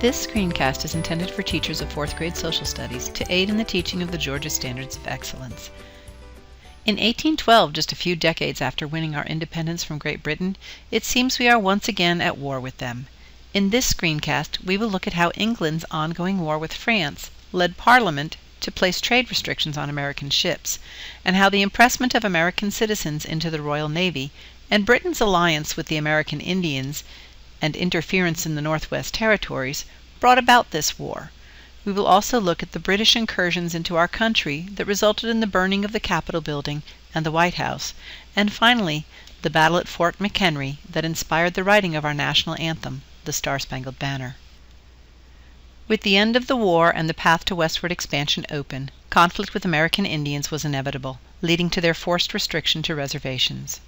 This screencast is intended for teachers of 4th grade social studies to aid in the teaching of the Georgia Standards of Excellence. In 1812, just a few decades after winning our independence from Great Britain, it seems we are once again at war with them. In this screencast, we will look at how England's ongoing war with France led Parliament to place trade restrictions on American ships, and how the impressment of American citizens into the Royal Navy and Britain's alliance with the American Indians and interference in the Northwest Territories brought about this war. We will also look at the British incursions into our country that resulted in the burning of the Capitol building and the White House, and finally, the battle at Fort Mchenry that inspired the writing of our national anthem, the Star-Spangled Banner. With the end of the war and the path to westward expansion open, conflict with American Indians was inevitable, leading to their forced restriction to reservations.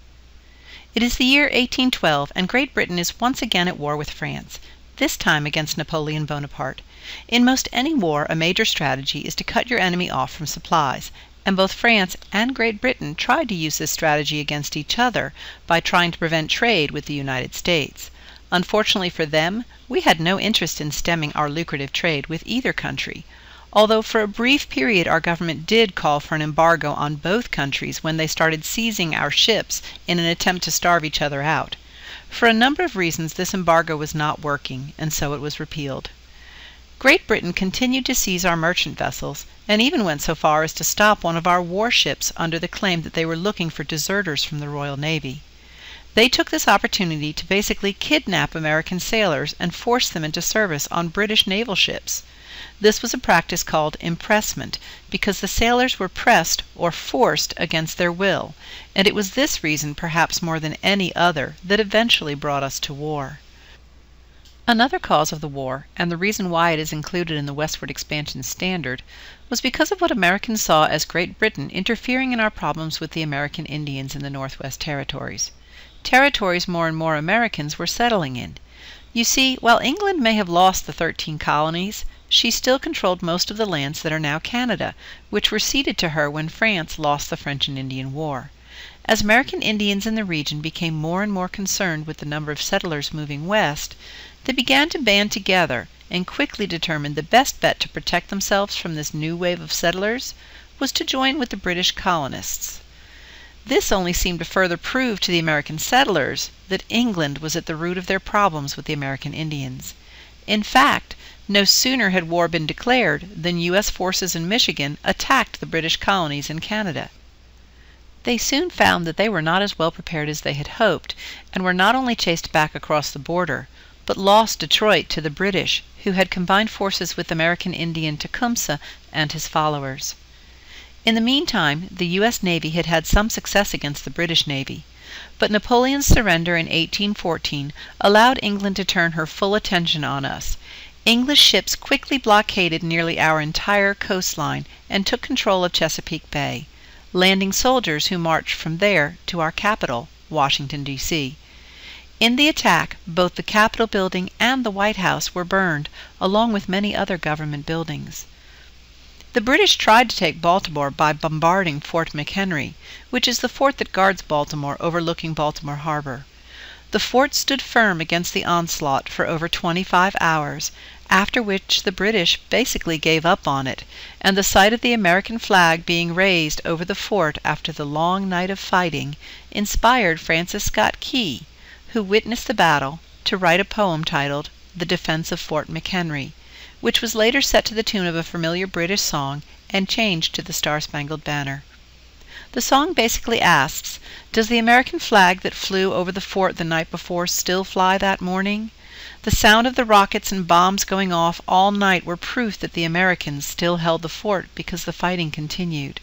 It is the year 1812, and Great Britain is once again at war with France, this time against Napoleon Bonaparte. In most any war, a major strategy is to cut your enemy off from supplies, and both France and Great Britain tried to use this strategy against each other by trying to prevent trade with the United States. Unfortunately for them, we had no interest in stemming our lucrative trade with either country, although for a brief period our government did call for an embargo on both countries when they started seizing our ships in an attempt to starve each other out. For a number of reasons, this embargo was not working, and so it was repealed. Great Britain continued to seize our merchant vessels, and even went so far as to stop one of our warships under the claim that they were looking for deserters from the Royal Navy. They took this opportunity to basically kidnap American sailors and force them into service on British naval ships. This was a practice called impressment, because the sailors were pressed or forced against their will, and it was this reason, perhaps more than any other, that eventually brought us to war. Another cause of the war, and the reason why it is included in the Westward Expansion Standard, was because of what Americans saw as Great Britain interfering in our problems with the American Indians in the Northwest Territories. Territories more and more Americans were settling in. You see, while England may have lost the 13 colonies, she still controlled most of the lands that are now Canada, which were ceded to her when France lost the French and Indian War. As American Indians in the region became more and more concerned with the number of settlers moving west, they began to band together and quickly determined the best bet to protect themselves from this new wave of settlers was to join with the British colonists. This only seemed to further prove to the American settlers that England was at the root of their problems with the American Indians. In fact, no sooner had war been declared than U.S. forces in Michigan attacked the British colonies in Canada. They soon found that they were not as well prepared as they had hoped, and were not only chased back across the border, but lost Detroit to the British, who had combined forces with American Indian Tecumseh and his followers. In the meantime, the U.S. Navy had had some success against the British Navy, but Napoleon's surrender in 1814 allowed England to turn her full attention on us. English ships quickly blockaded nearly our entire coastline and took control of Chesapeake Bay, landing soldiers who marched from there to our capital, Washington, D.C. In the attack, both the Capitol building and the White House were burned, along with many other government buildings. The British tried to take Baltimore by bombarding Fort Mchenry, which is the fort that guards Baltimore overlooking Baltimore Harbor. The fort stood firm against the onslaught for over 25 hours, after which the British basically gave up on it, and the sight of the American flag being raised over the fort after the long night of fighting inspired Francis Scott Key, who witnessed the battle, to write a poem titled The Defense of Fort Mchenry, which was later set to the tune of a familiar British song and changed to the Star-Spangled Banner. The song basically asks, does the American flag that flew over the fort the night before still fly that morning? The sound of the rockets and bombs going off all night were proof that the Americans still held the fort because the fighting continued.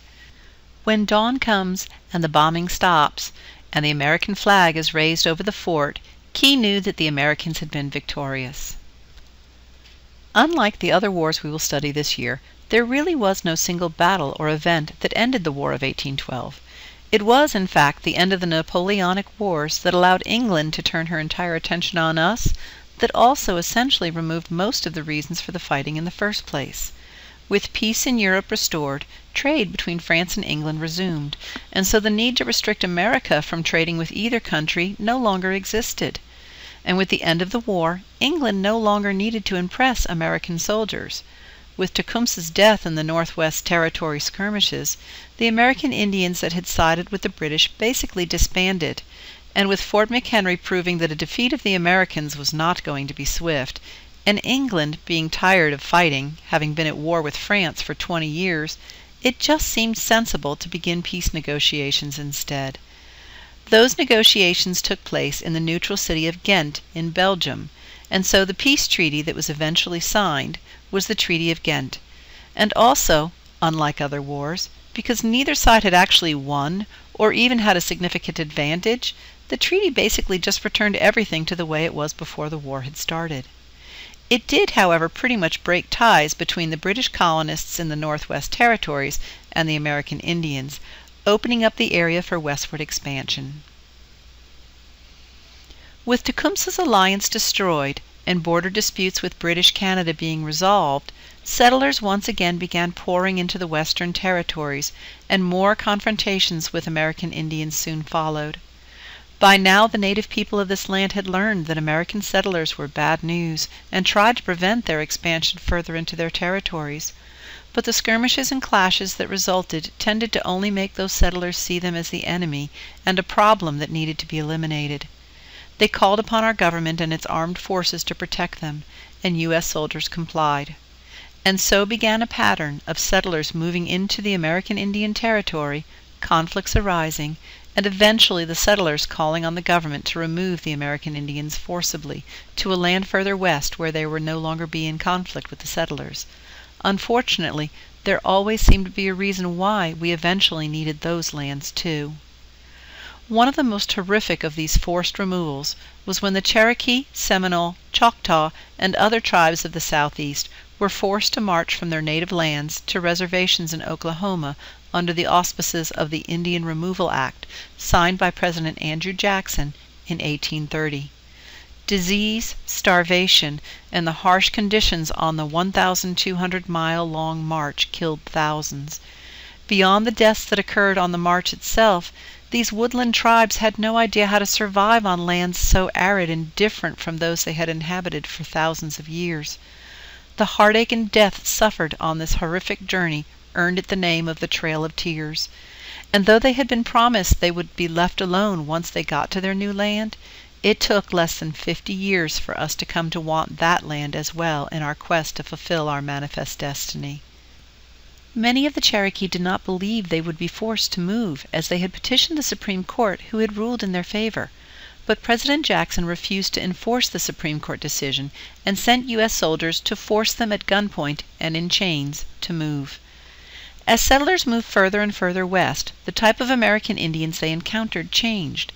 When dawn comes and the bombing stops, and the American flag is raised over the fort, Key knew that the Americans had been victorious. Unlike the other wars we will study this year, there really was no single battle or event that ended the War of 1812. It was, in fact, the end of the Napoleonic Wars that allowed England to turn her entire attention on us, that also essentially removed most of the reasons for the fighting in the first place. With peace in Europe restored, trade between France and England resumed, and so the need to restrict America from trading with either country no longer existed. And with the end of the war, England no longer needed to impress American soldiers. With Tecumseh's death in the Northwest Territory skirmishes, the American Indians that had sided with the British basically disbanded, and with Fort Mchenry proving that a defeat of the Americans was not going to be swift, and England being tired of fighting, having been at war with France for 20 years, it just seemed sensible to begin peace negotiations instead. Those negotiations took place in the neutral city of Ghent in Belgium, and so the peace treaty that was eventually signed was the Treaty of Ghent. And also, unlike other wars, because neither side had actually won or even had a significant advantage, the treaty basically just returned everything to the way it was before the war had started. It did, however, pretty much break ties between the British colonists in the Northwest Territories and the American Indians, opening up the area for westward expansion. With Tecumseh's alliance destroyed and border disputes with British Canada being resolved, settlers once again began pouring into the Western Territories, and more confrontations with American Indians soon followed. By now the native people of this land had learned that American settlers were bad news and tried to prevent their expansion further into their territories. But the skirmishes and clashes that resulted tended to only make those settlers see them as the enemy and a problem that needed to be eliminated. They called upon our government and its armed forces to protect them, and U.S. soldiers complied. And so began a pattern of settlers moving into the American Indian Territory, conflicts arising, and eventually the settlers calling on the government to remove the American Indians forcibly to a land further west where they would no longer be in conflict with the settlers. Unfortunately, there always seemed to be a reason why we eventually needed those lands too. One of the most horrific of these forced removals was when the Cherokee, Seminole, Choctaw, and other tribes of the Southeast were forced to march from their native lands to reservations in Oklahoma under the auspices of the Indian Removal Act signed by President Andrew Jackson in 1830. Disease, starvation, and the harsh conditions on the 1,200-mile-long march killed thousands. Beyond the deaths that occurred on the march itself, these woodland tribes had no idea how to survive on lands so arid and different from those they had inhabited for thousands of years. The heartache and death suffered on this horrific journey earned it the name of the Trail of Tears, and though they had been promised they would be left alone once they got to their new land, it took less than 50 years for us to come to want that land as well in our quest to fulfill our manifest destiny. Many of the Cherokee did not believe they would be forced to move, as they had petitioned the Supreme Court, who had ruled in their favor. But President Jackson refused to enforce the Supreme Court decision and sent U.S. soldiers to force them at gunpoint and in chains to move. As settlers moved further and further west, the type of American Indians they encountered changed.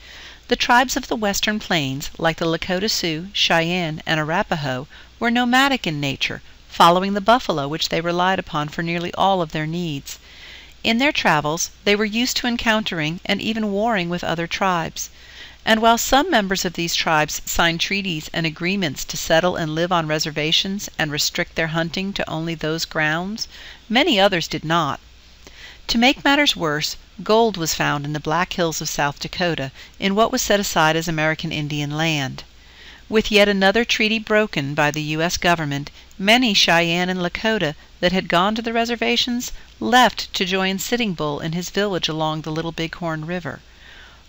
The tribes of the western plains, like the Lakota Sioux, Cheyenne, and Arapaho, were nomadic in nature, following the buffalo which they relied upon for nearly all of their needs. In their travels, they were used to encountering and even warring with other tribes. And while some members of these tribes signed treaties and agreements to settle and live on reservations and restrict their hunting to only those grounds, many others did not. To make matters worse, gold was found in the Black Hills of South Dakota in what was set aside as American Indian land. With yet another treaty broken by the U.S. government, many Cheyenne and Lakota that had gone to the reservations left to join Sitting Bull in his village along the Little Bighorn River.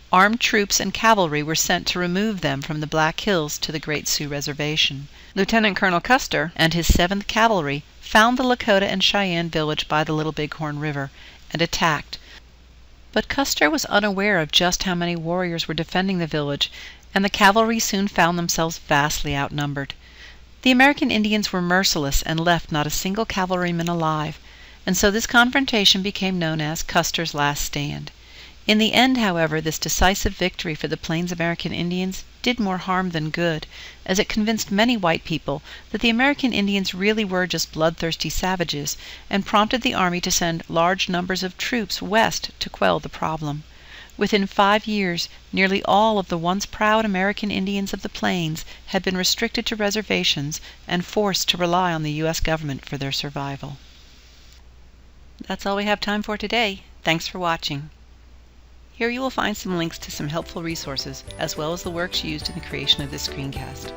Armed troops and cavalry were sent to remove them from the Black Hills to the Great Sioux Reservation. Lieutenant Colonel Custer and his 7th Cavalry found the Lakota and Cheyenne village by the Little Bighorn River and attacked. But Custer was unaware of just how many warriors were defending the village, and the cavalry soon found themselves vastly outnumbered. The American Indians were merciless and left not a single cavalryman alive, and so this confrontation became known as Custer's Last Stand. In the end, however, this decisive victory for the Plains American Indians did more harm than good, as it convinced many white people that the American Indians really were just bloodthirsty savages, and prompted the Army to send large numbers of troops west to quell the problem. Within 5 years, nearly all of the once proud American Indians of the Plains had been restricted to reservations and forced to rely on the U.S. government for their survival. That's all we have time for today. Thanks for watching. Here you will find some links to some helpful resources, as well as the works used in the creation of this screencast.